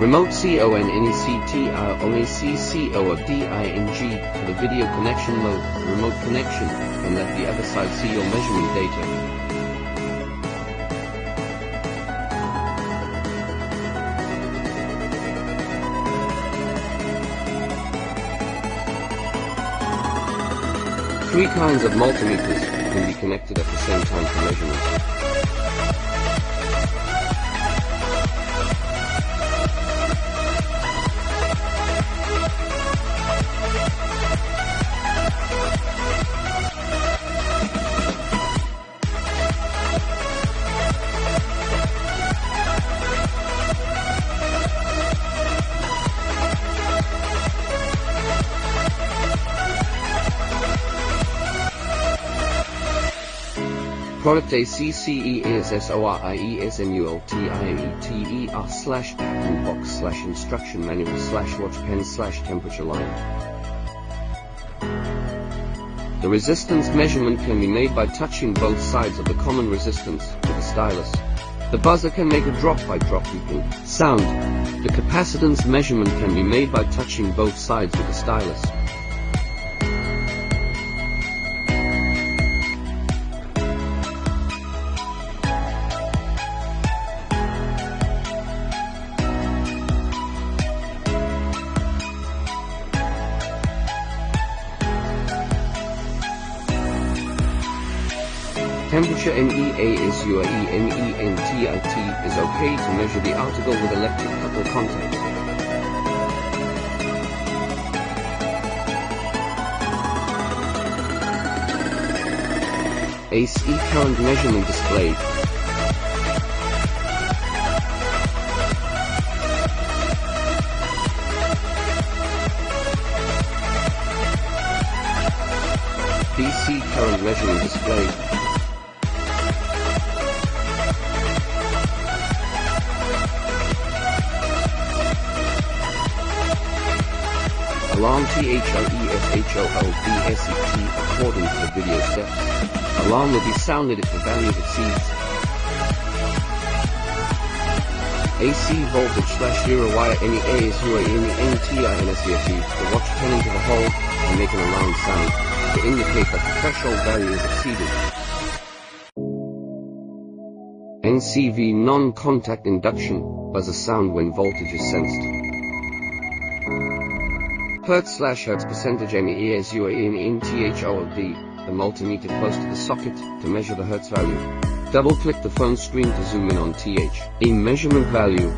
Remote CONNECTIONACCO of DING for the video connection mode, remote connection, and let the other side see your measurement data. Three kinds of multimeters can be connected at the same time for measurement. Product ACCESSORIESMULTIMETER/inbox/instruction manual/watch pen/temperature line. The resistance measurement can be made by touching both sides of the common resistance with a stylus. The buzzer can make a drop-by-drop beeping sound. The capacitance measurement can be made by touching both sides with a stylus. Temperature NEASURENENTIT is okay to measure the article with electric couple contact. AC current measurement displayed. DC current measurement displayed. Alarm THRESHOLDSET according to the video steps. Alarm will be sounded if the value exceeds AC voltage /0 wire NEASURENENTINSET. The watch pen into the hole and make an alarm sound to indicate that the threshold value is exceeded. NCV non-contact induction buzzer sound when voltage is sensed. Hertz/Hertz percentage MEASURENENTHOLD, the multimeter close to the socket to measure the Hertz value. Double-click the phone screen to zoom in on TH. A measurement value.